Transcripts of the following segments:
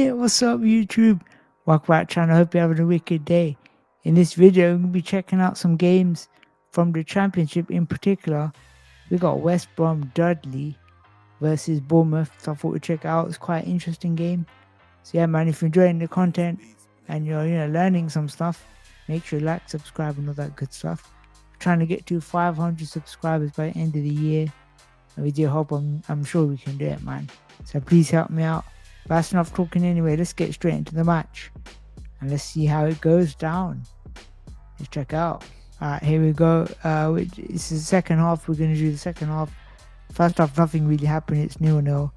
Hey, what's up YouTube? Welcome back to the channel. Hope you're having a wicked day. In this video, I'm going to be checking out some games from the Championship. In particular, we got West Brom Dudley versus Bournemouth. So I thought we'd check it out. It's quite an interesting game. So yeah, man, if you're enjoying the content and you're learning some stuff, make sure you like, subscribe, and all that good stuff. We're trying to get to 500 subscribers by the end of the year. And we do hope I'm sure we can do it, man. So please help me out. But that's enough talking anyway. Let's get straight into the match. And let's see how it goes down. Let's check out. Alright, here we go. This is the second half. We're going to do the second half. First half, nothing really happened. It's 0-0.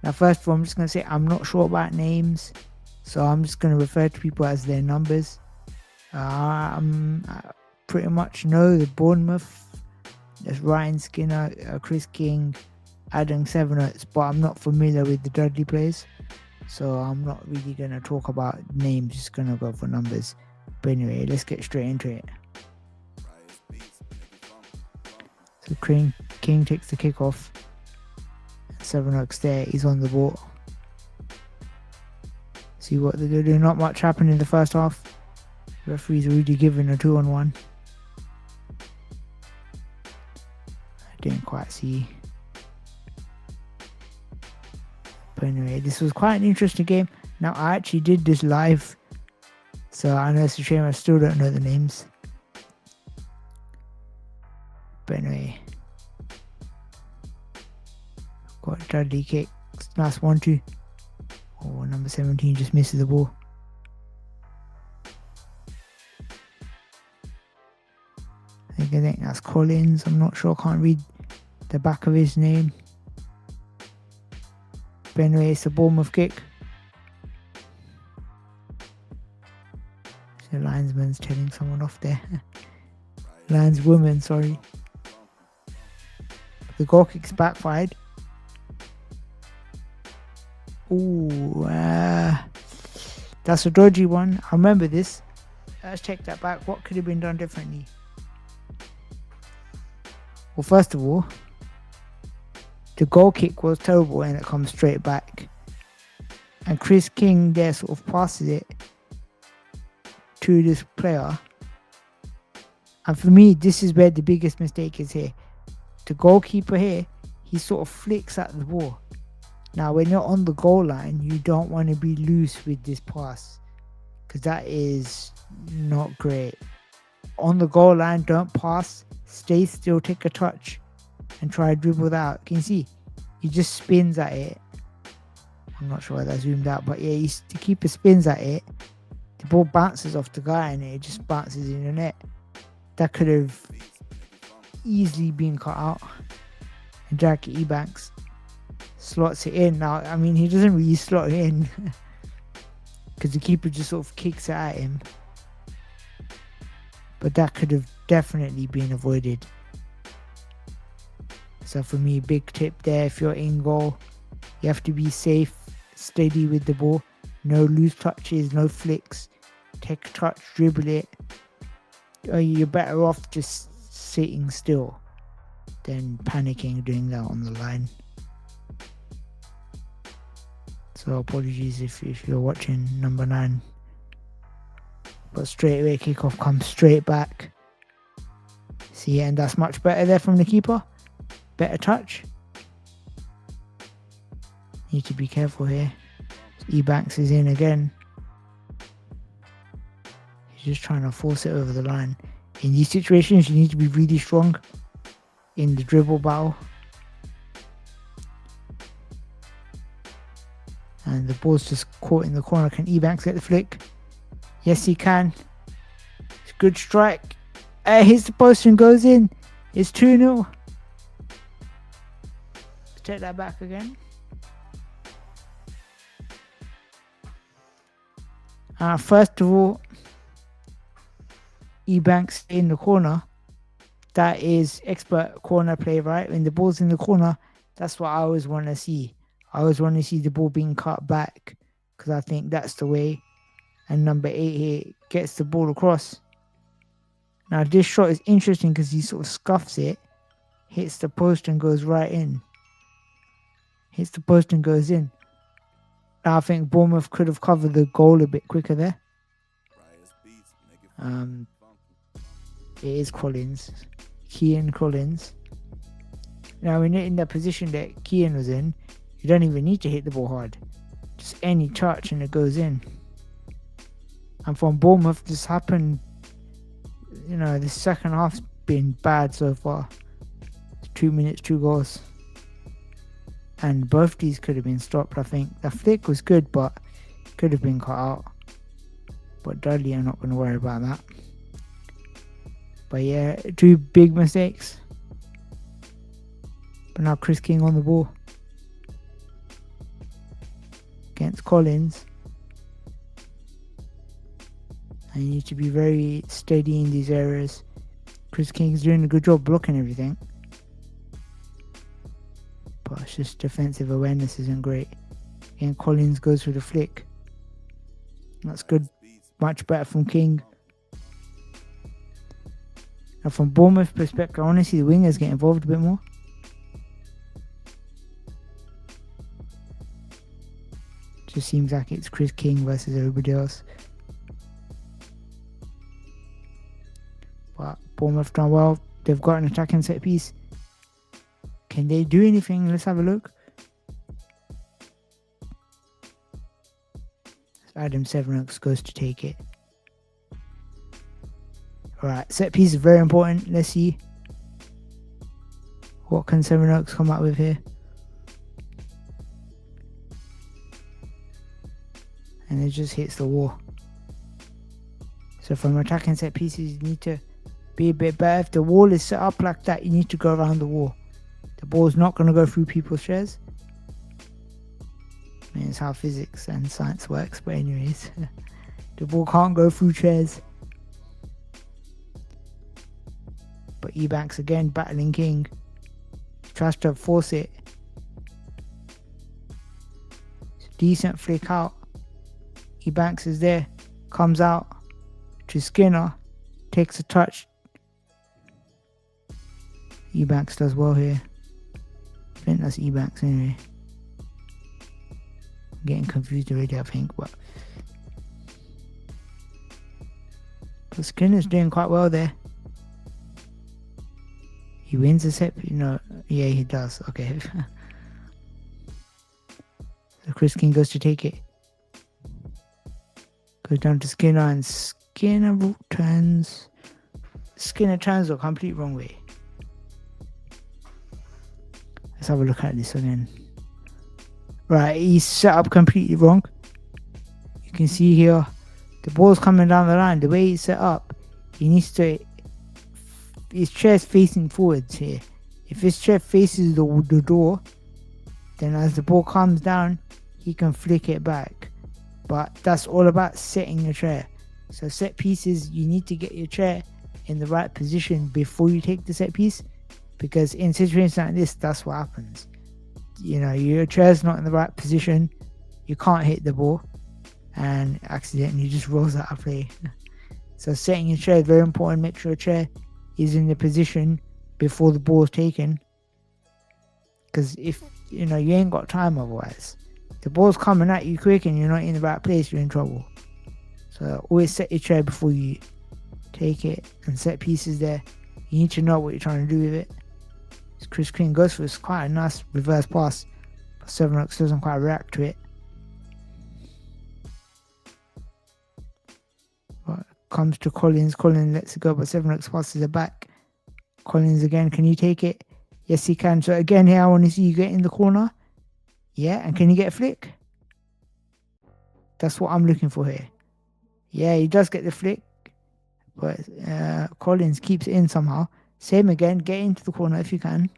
Now, first of all, I'm just going to say I'm not sure about names. So I'm just going to refer to people as their numbers. I pretty much know the Bournemouth. There's Ryan Skinner, Chris King, Adam Severnots, but I'm not familiar with the Dudley players. So I'm not really going to talk about names, just going to go for numbers. But anyway, let's get straight into it. So King takes the kick off. Severnots there, he's on the ball. See what they're doing. Not much happened in the first half. The referee's already given a 2-on-1. I didn't quite see. But anyway, this was quite an interesting game. Now, I actually did this live, so I know it's a shame I still don't know the names. But anyway, got Dudley kick. Last 1-2. Oh, number 17 just misses the ball. I think that's Collins. I'm not sure. Can't read the back of his name. But anyway, it's a Bournemouth kick. The linesman's telling someone off there. Lineswoman, sorry. The goal kick's backfired. Ooh, that's a dodgy one. I remember this. Let's check that back. What could have been done differently? Well, first of all, the goal kick was terrible and it comes straight back. And Chris King there sort of passes it to this player. And for me, this is where the biggest mistake is here. The goalkeeper here, he sort of flicks at the ball. Now, when you're on the goal line, you don't want to be loose with this pass, because that is not great. On the goal line, don't pass. Stay still, take a touch, and try to dribble that out. Can you see? He just spins at it. I'm not sure why that zoomed out, but yeah, the keeper spins at it. The ball bounces off the guy and it just bounces in the net. That could have easily been cut out. And Jack Ebanks slots it in. Now, I mean, he doesn't really slot it in because the keeper just sort of kicks it at him. But that could have definitely been avoided. So for me, big tip there. If you're in goal, you have to be safe, steady with the ball. No loose touches, no flicks. Take a touch, dribble it. You're better off just sitting still than panicking doing that on the line. So apologies if you're watching number 9. But straight away, kickoff comes straight back. See, and that's much better there from the keeper. Better touch. Need to be careful here. Ebanks is in again. He's just trying to force it over the line. In these situations, you need to be really strong in the dribble battle. And the ball's just caught in the corner. Can Ebanks get the flick? Yes, he can. It's a good strike. Hits the post and goes in. It's 2-0. Let's take that back again. First of all, Ebanks in the corner. That is expert corner play, right? When the ball's in the corner, that's what I always want to see. I always want to see the ball being cut back, because I think that's the way. And number 8 here gets the ball across. Now this shot is interesting because he sort of scuffs it, hits the post and goes right in. Hits the post and goes in. I think Bournemouth could have covered the goal a bit quicker there. It is Collins. Keane Collins. Now, when you're in the position that Keane was in, you don't even need to hit the ball hard. Just any touch and it goes in. And from Bournemouth, this happened, the second half's been bad so far. 2 minutes, 2 goals. And both these could have been stopped, I think. The flick was good, but could have been cut out. But Dudley, I'm not going to worry about that. But yeah, 2 big mistakes. But now Chris King on the ball. Against Collins. And you need to be very steady in these areas. Chris King's doing a good job blocking everything. But it's just defensive awareness isn't great. And Collins goes for the flick. That's good. Much better from King. Now from Bournemouth perspective, I want to see the wingers get involved a bit more. Just seems like it's Chris King versus everybody else. But Bournemouth done well. They've got an attacking set piece. Can they do anything? Let's have a look. Adam Sevenoaks goes to take it. Alright, set piece is very important. Let's see. What can Sevenoaks come up with here? And it just hits the wall. So from attacking set pieces, you need to be a bit better. If the wall is set up like that, you need to go around the wall. The ball's not going to go through people's chairs. I mean, it's how physics and science works, but anyways. The ball can't go through chairs. But Ebanks again battling King. Tries to force it. It's a decent flick out. Ebanks is there. Comes out to Skinner. Takes a touch. Ebanks does well here. I think that's Ebanks anyway. I'm getting confused already, I think. But Skinner's doing quite well there. He wins the set. Yeah, he does. Okay. So Chris King goes to take it. Goes down to Skinner and Skinner turns the complete wrong way. Let's have a look at this again. Right, he's set up completely wrong. You can see here the ball's coming down the line. The way he's set up, he needs to. His chair's facing forwards here. If his chair faces the door, then as the ball comes down, he can flick it back. But that's all about setting your chair. So set pieces, you need to get your chair in the right position before you take the set piece, because in situations like this, that's what happens. Your chair's not in the right position, you can't hit the ball, and accidentally just rolls out of play. So setting your chair is very important. Make sure your chair is in the position before the ball is taken, because if you ain't got time otherwise. The ball's coming at you quick and you're not in the right place, you're in trouble. So always set your chair before you take it, and set pieces there. You need to know what you're trying to do with it. Chris King goes for quite a nice reverse pass, but Sevenoaks doesn't quite react to it. But comes to Collins. Collins lets it go, but Sevenoaks passes it back. Collins again, can you take it? Yes, he can. So again here, I want to see you get in the corner. Yeah, and can you get a flick? That's what I'm looking for here. Yeah, he does get the flick, but Collins keeps it in somehow. Same again, get into the corner if you can.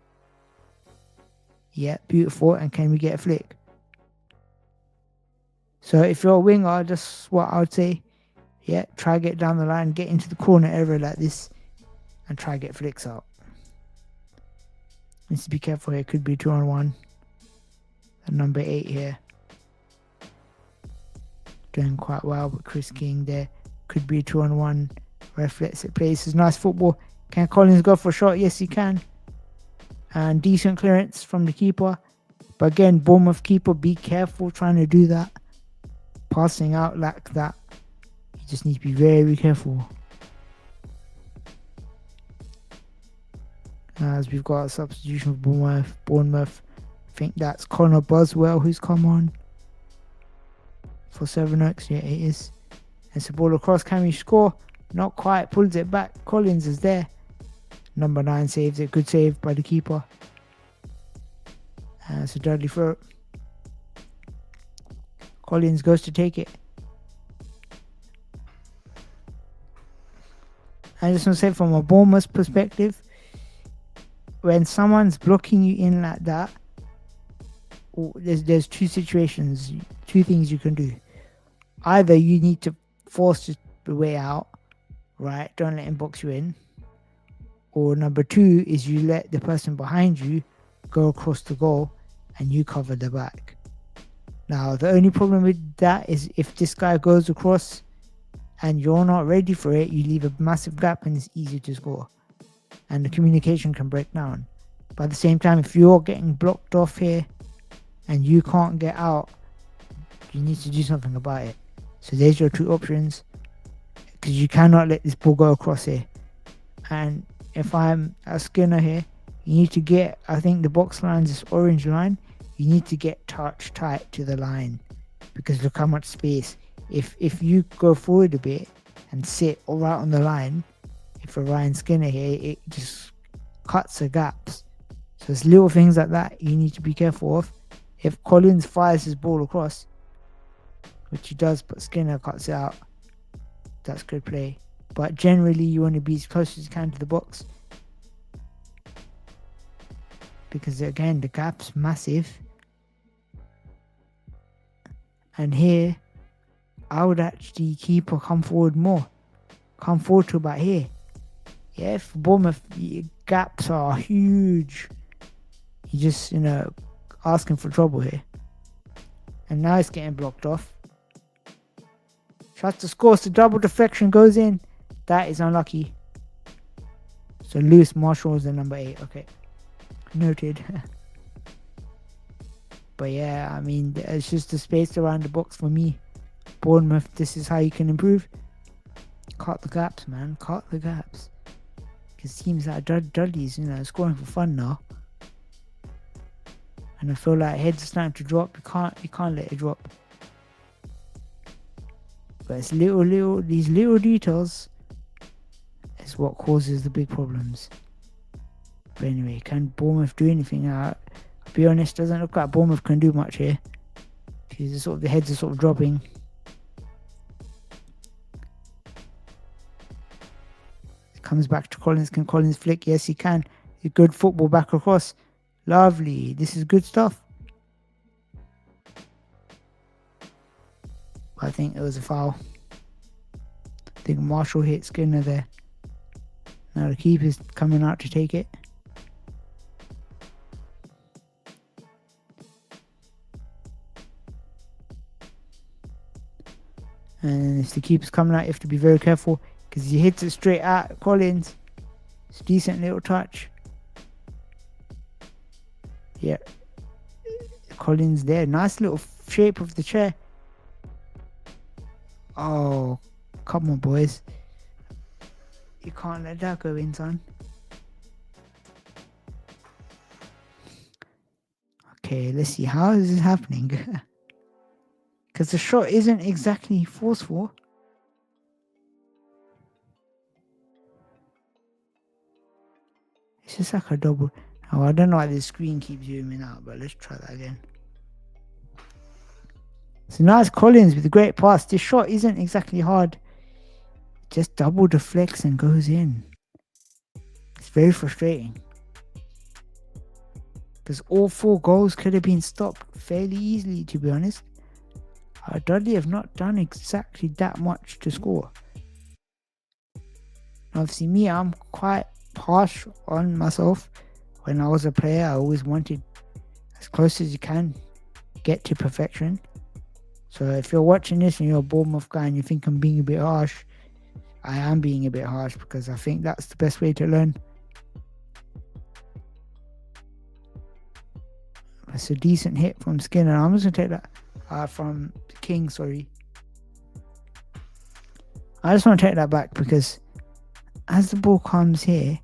Yeah, beautiful. And can we get a flick? So if you're a winger, that's what I would say. Yeah, try get down the line, get into the corner area like this, and try get flicks out. Needs to be careful here. Could be 2-on-1. And number 8 here. Doing quite well, but Chris King there. Could be a 2-on-1. Ref lets it play. This is nice football. Can Collins go for a shot? Yes, he can. And decent clearance from the keeper. But again, Bournemouth keeper, be careful trying to do that. Passing out like that. You just need to be very careful. As we've got a substitution for Bournemouth. I think that's Connor Buswell who's come on for 7-Oaks. Yeah, it is. It's a ball across. Can we score? Not quite. Pulls it back. Collins is there. Number 9 saves it. Good save by the keeper. It's a Dudley throw. Collins goes to take it. I just want to say, from a Bournemouth perspective, when someone's blocking you in like that, there's two situations, two things you can do. Either you need to force the way out, right? Don't let him box you in. Or number 2 is you let the person behind you go across the goal and you cover the back. Now, the only problem with that is if this guy goes across and you're not ready for it, you leave a massive gap and it's easy to score. And the communication can break down. But at the same time, if you're getting blocked off here and you can't get out, you need to do something about it. So there's your 2 options, because you cannot let this ball go across here. And if I'm a Skinner here, you need to get, I think the box line's this orange line, you need to get touch tight to the line, because look how much space. If you go forward a bit and sit all right on the line, if a Ryan Skinner here, it just cuts the gaps. So it's little things like that you need to be careful of. If Collins fires his ball across, which he does, but Skinner cuts it out, that's good play. But generally you want to be as close as you can to the box, because again the gap's massive. And here I would actually keep or come forward more. Come forward to about here. Yeah, for Bournemouth, the gaps are huge. You're just, asking for trouble here. And now it's getting blocked off. Tries to score, so double deflection goes in. That is unlucky. So Lewis Marshall is the number 8. Okay. Noted. But yeah, I mean, it's just the space around the box for me. Bournemouth, this is how you can improve. Cut the gaps, man. Cut the gaps. Because teams like Dudley's, scoring for fun now. And I feel like heads are starting to drop. You can't let it drop. But it's these little details is what causes the big problems. But anyway, can Bournemouth do anything? I'll be honest, doesn't look like Bournemouth can do much here. Because the heads are sort of dropping. It comes back to Collins. Can Collins flick? Yes, he can. A good football back across. Lovely. This is good stuff. I think it was a foul. I think Marshall hit Skinner there. Now the keeper's coming out to take it. And if the keeper's coming out, you have to be very careful, because he hits it straight at Collins. It's a decent little touch. Yeah. Collins there. Nice little shape of the chair. Oh, come on, boys. You can't let that go in, son. Okay, let's see. How is this happening? Because the shot isn't exactly forceful. It's just like a double. Oh, I don't know why the screen keeps zooming out, but let's try that again. So nice Collins with a great pass. This shot isn't exactly hard. Just double deflects and goes in. It's very frustrating. Because all 4 goals could have been stopped fairly easily, to be honest. Dudley have not done exactly that much to score. Obviously me, I'm quite harsh on myself. When I was a player, I always wanted as close as you can get to perfection. So if you're watching this and you're a Bournemouth guy and you think I'm being a bit harsh, I am being a bit harsh, because I think that's the best way to learn. That's a decent hit from Skinner. I'm just going to take that from King, sorry. I just want to take that back because as the ball comes here,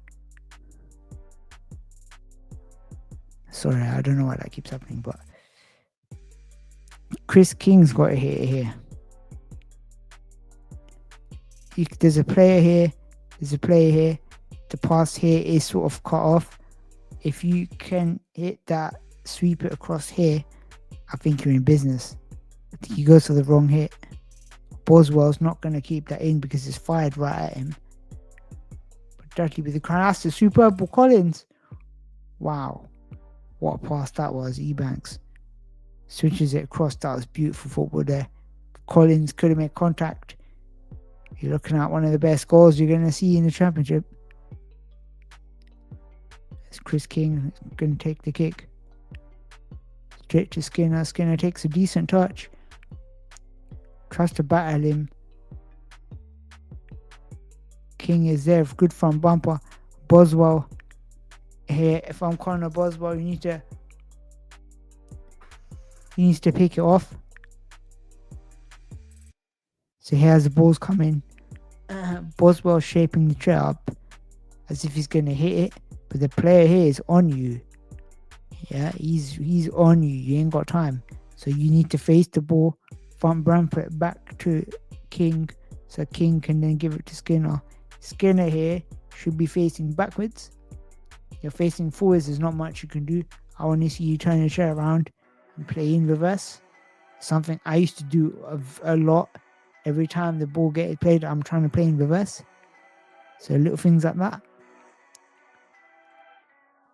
sorry, I don't know why that keeps happening, but Chris King's got a hit here. There's a player here. There's a player here. The pass here is sort of cut off. If you can hit that, sweep it across here, I think you're in business. I think he goes for the wrong hit. Boswell's not going to keep that in because it's fired right at him. But Dudley with the crown. That's the superb ball. Collins. Wow. What a pass that was. Ebanks switches it across. That was beautiful football there. Collins could have made contact. You're looking at one of the best goals you're going to see in the championship. It's Chris King going to take the kick. Straight to Skinner. Skinner takes a decent touch. Tries to battle him. King is there. Good front bumper. Boswell. Here, if I'm Connor Boswell, he needs to pick it off. So here's the balls coming. Boswell shaping the tray up as if he's going to hit it, but the player here is on you. Yeah, he's on you. You ain't got time. So you need to face the ball, front bumper it back to King, so King can then give it to Skinner. Skinner here should be facing backwards. You're facing forwards. There's not much you can do. I want to see you turn your chair around and play in reverse. Something I used to do a lot. Every time the ball gets played, I'm trying to play in reverse. So little things like that.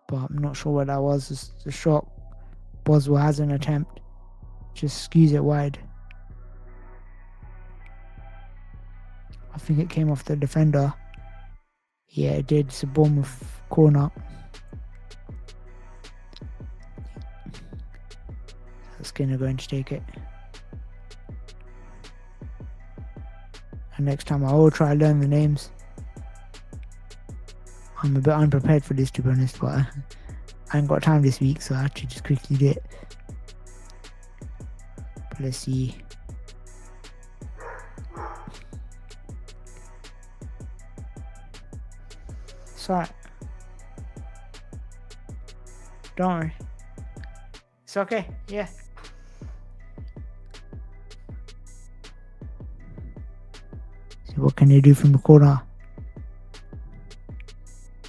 But I'm not sure what that was. It's a shot. Boswell has an attempt. Just skews it wide. I think it came off the defender. Yeah, it did. It's a Bournemouth corner. Skinner going to take it. And next time I will try to learn the names. I'm a bit unprepared for this, to be honest, but I ain't got time this week, so I have to just quickly do it. But let's see. It's alright. Don't worry. It's okay, yeah. So what can they do from the corner?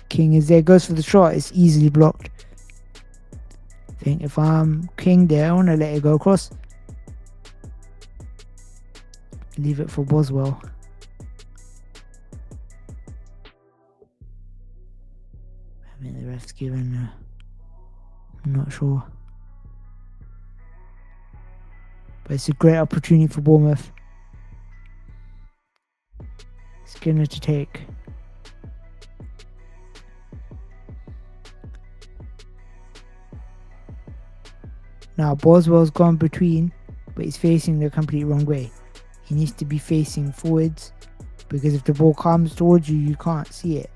King is there, goes for the shot. It's easily blocked. I think if I'm King there, I want to let it go across. Leave it for Boswell. I mean, the ref's given. I'm not sure. But it's a great opportunity for Bournemouth. Skinner to take. Now Boswell's gone between, but he's facing the complete wrong way. He needs to be facing forwards, because if the ball comes towards you, you can't see it.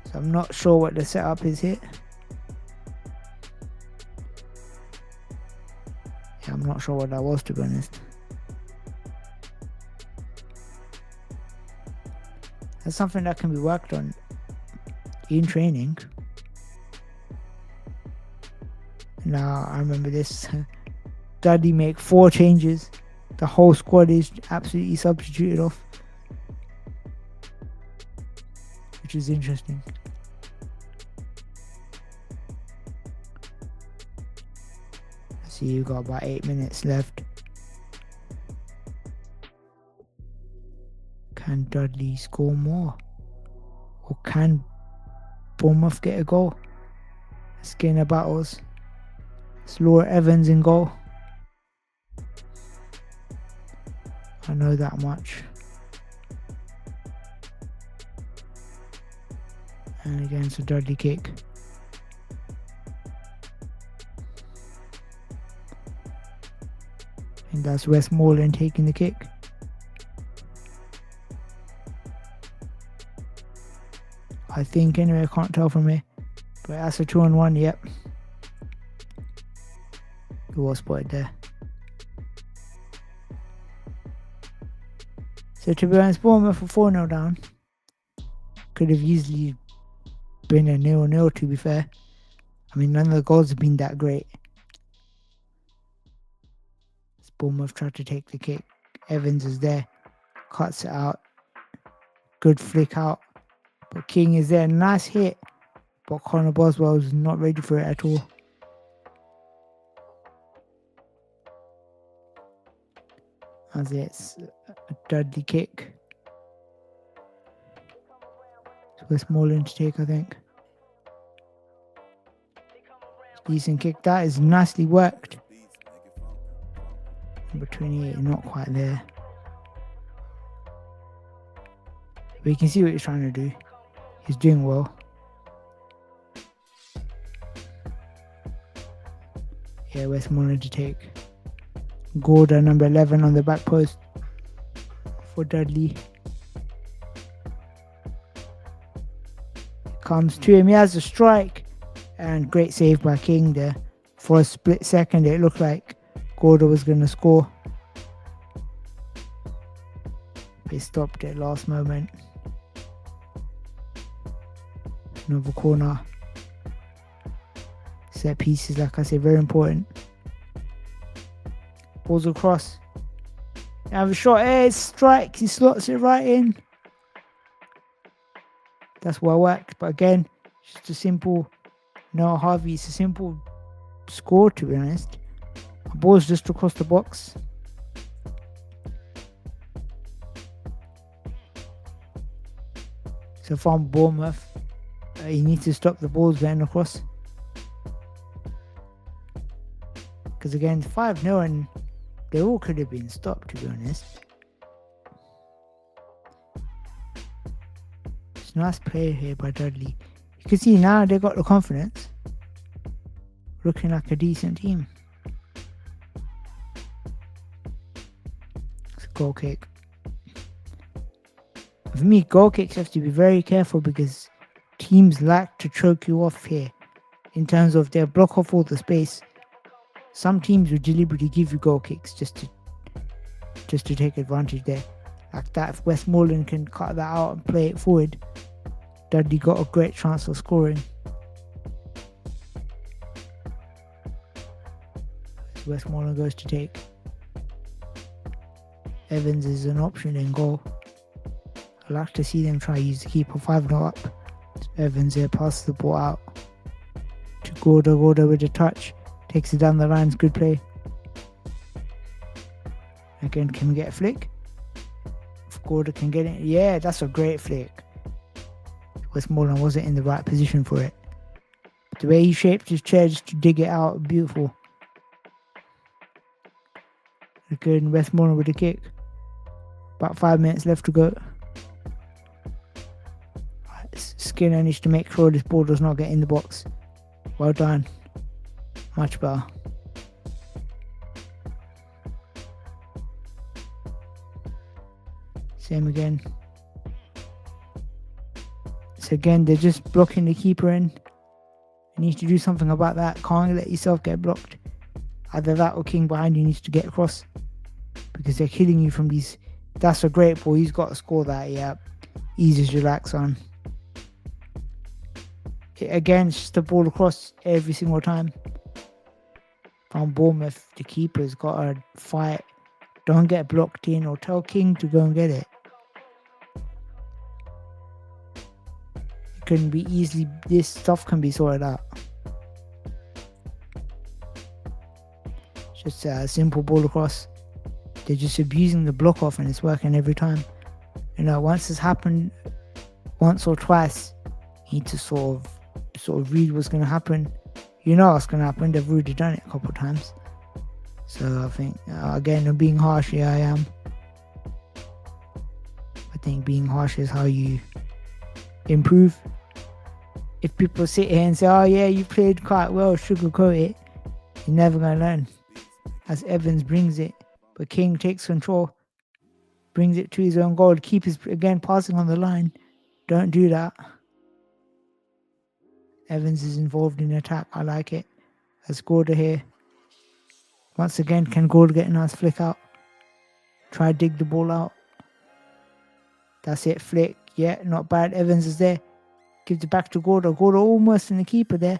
So I'm not sure what the setup is here. Yeah, I'm not sure what that was, to be honest. That's something that can be worked on in training. Now I remember this. Dudley make 4 changes. The whole squad is absolutely substituted off, which is interesting. I see you got about 8 minutes left. Can Dudley score more? Or can Bournemouth get a goal? Skinner battles. It's Laura Evans in goal. I know that much. And again, it's a Dudley kick. And that's Westmoreland taking the kick. I think, anyway, I can't tell from here. But that's a 2-on-1, yep. Who was spotted there. So to be honest, Bournemouth were 4-0 down. Could have easily been a 0-0 to be fair. I mean, none of the goals have been that great. Bournemouth tried to take the kick. Evans is there. Cuts it out. Good flick out. But King is there. Nice hit. But Connor Boswell is not ready for it at all. As it's a Dudley kick. It's Westmoreland to take, I think. Decent kick. That is nicely worked. Number 28, not quite there. But you can see what he's trying to do. He's doing well. Yeah, Westmoreland to take. Gorda, number 11 on the back post for Dudley. Comes to him. He has a strike. And great save by King there. For a split second, it looked like Gorda was going to score. They stopped at last moment. Another corner. Set pieces, like I said, very important. Balls across. Have a shot. Hey, strike. He slots it right in. That's well worked. But again, just a simple. No, Harvey. It's a simple score, to be honest. The ball's just across the box. So from Bournemouth, you need to stop the balls getting across. Because again, 5-0 and they all could have been stopped, to be honest. It's a nice play here by Dudley. You can see now they got the confidence. Looking like a decent team. It's a goal kick. For me, goal kicks have to be very careful because teams like to choke you off here. In terms of they'll block off all the space. Some teams will deliberately give you goal kicks just to take advantage there. Like that, if Westmoreland can cut that out and play it forward, Dudley got a great chance of scoring. So Westmoreland goes to take. Evans is an option in goal. I'd like to see them try use the keeper 5-0 up. So Evans here passes the ball out to Gorda. Gorda with a touch. Takes it down the lines, good play. Again, can we get a flick? If Gorda can get it, yeah, that's a great flick. Westmoreland wasn't in the right position for it. But the way he shaped his chair just to dig it out, beautiful. Again, Westmoreland with a kick. About 5 minutes left to go. Skinner needs to make sure this ball does not get in the box. Well done. Much better. Same again. So again, they're just blocking the keeper in. You need to do something about that. Can't let yourself get blocked. Either that or King behind you needs to get across. Because they're killing you from these. That's a great ball. He's got to score that. Yeah. Easy as relax on. Again, it's just the ball across every single time. From Bournemouth, the keeper's got to fight. Don't get blocked in or tell King to go and get it. It can be easily, this stuff can be sorted out. Just a simple ball across. They're just abusing the block off and it's working every time. You know, once it's happened once or twice, you need to sort of read what's going to happen. You know what's going to happen. They've already done it a couple of times. So I think, again, I'm being harsh here, I am. I think being harsh is how you improve. If people sit here and say, oh yeah, you played quite well, sugarcoat it, you're never going to learn. As Evans brings it, but King takes control, brings it to his own goal. The keeper's again passing on the line. Don't do that. Evans is involved in attack. I like it. Let's go to here. Once again, can Gorda get a nice flick out? Try to dig the ball out. That's it, flick. Yeah, not bad. Evans is there. Gives it back to Gorda. Gorda almost in the keeper there.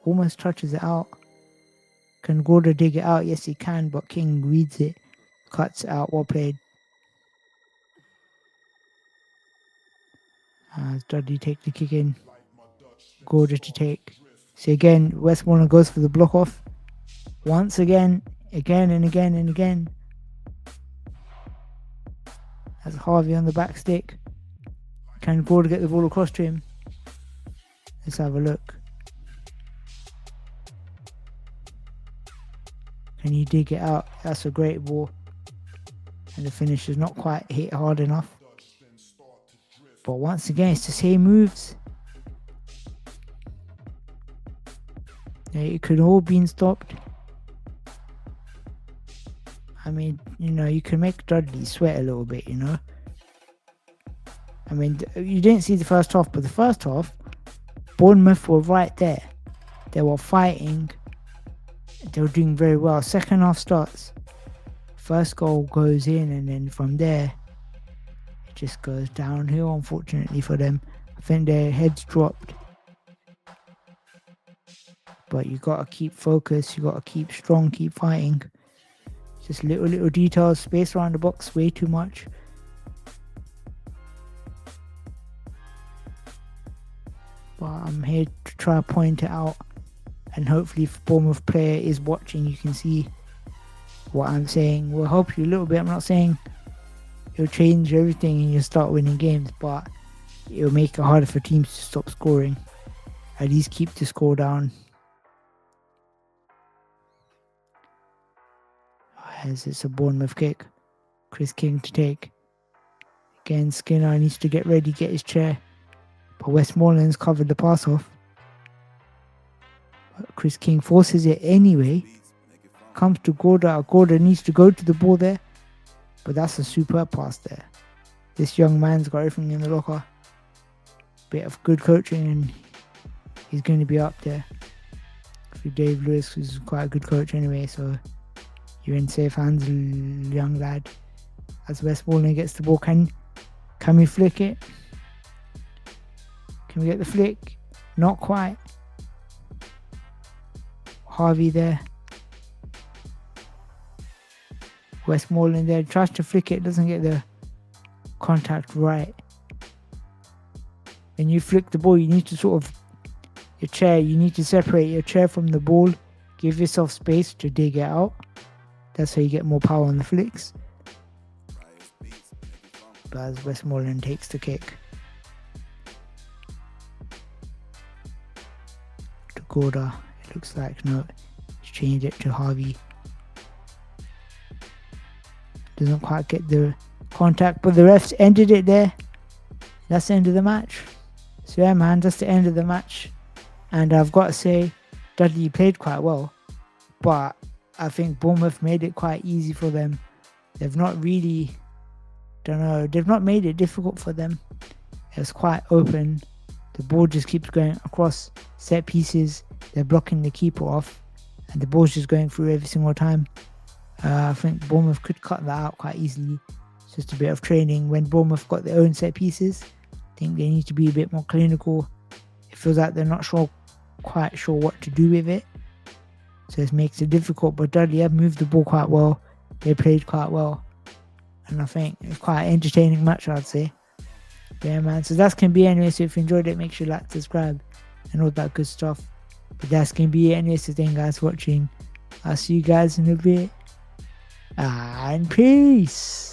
Almost touches it out. Can Gorda dig it out? Yes, he can, but King reads it. Cuts it out. Well played. As Dudley take the kick in. Gorda to take. So again, Westmoreland goes for the block off. Once again, again and again and again. That's Harvey on the back stick. Can Gorda get the ball across to him? Let's have a look. Can he dig it out? That's a great ball. And the finish is not quite hit hard enough. But once again, it's the same moves. Yeah, it could all been stopped. I mean, you know, you can make Dudley sweat a little bit, you know. I mean, you didn't see the first half, but the first half, Bournemouth were right there. They were fighting. They were doing very well. Second half starts. First goal goes in, and then from there, it just goes downhill, unfortunately for them. I think their heads dropped. But you got to keep focused. You got to keep strong, keep fighting. Just little details, space around the box, way too much. But I'm here to try to point it out. And hopefully if Bournemouth player is watching, you can see what I'm saying. Will help you a little bit. I'm not saying it'll change everything and you'll start winning games, but it'll make it harder for teams to stop scoring. At least keep the score down. As it's a Bournemouth kick. Chris King to take. Again, Skinner needs to get ready, get his chair. But Westmoreland's covered the pass off. But Chris King forces it anyway. Comes to Gorda. Gorda needs to go to the ball there. But that's a superb pass there. This young man's got everything in the locker. Bit of good coaching and he's going to be up there. For Dave Lewis, who's quite a good coach anyway, so you're in safe hands, young lad. As Westmoreland gets the ball, can we flick it? Can we get the flick? Not quite. Harvey there. Westmoreland there, tries to flick it, doesn't get the contact right. When you flick the ball, you need to sort of, you need to separate your chair from the ball, give yourself space to dig it out. That's how you get more power on the flicks. But as Westmoreland takes the kick. To Gorda, it looks like, no, he's changed it to Harvey. Doesn't quite get the contact, but the refs ended it there. That's the end of the match. So yeah, man, that's the end of the match. And I've got to say, Dudley played quite well, but I think Bournemouth made it quite easy for them. They've not really, they've not made it difficult for them. It's quite open. The ball just keeps going across set pieces. They're blocking the keeper off, and the ball's just going through every single time. I think Bournemouth could cut that out quite easily. It's just a bit of training. When Bournemouth got their own set pieces, I think they need to be a bit more clinical. It feels like they're not quite sure what to do with it. So it makes it difficult. But Dudley have moved the ball quite well. They played quite well. And I think it's quite an entertaining match, I'd say. Yeah, man. So that's going to be it anyway. So if you enjoyed it, make sure you like, subscribe, and all that good stuff. But that's going to be it anyway. So thank you guys for watching. I'll see you guys in a bit. And peace.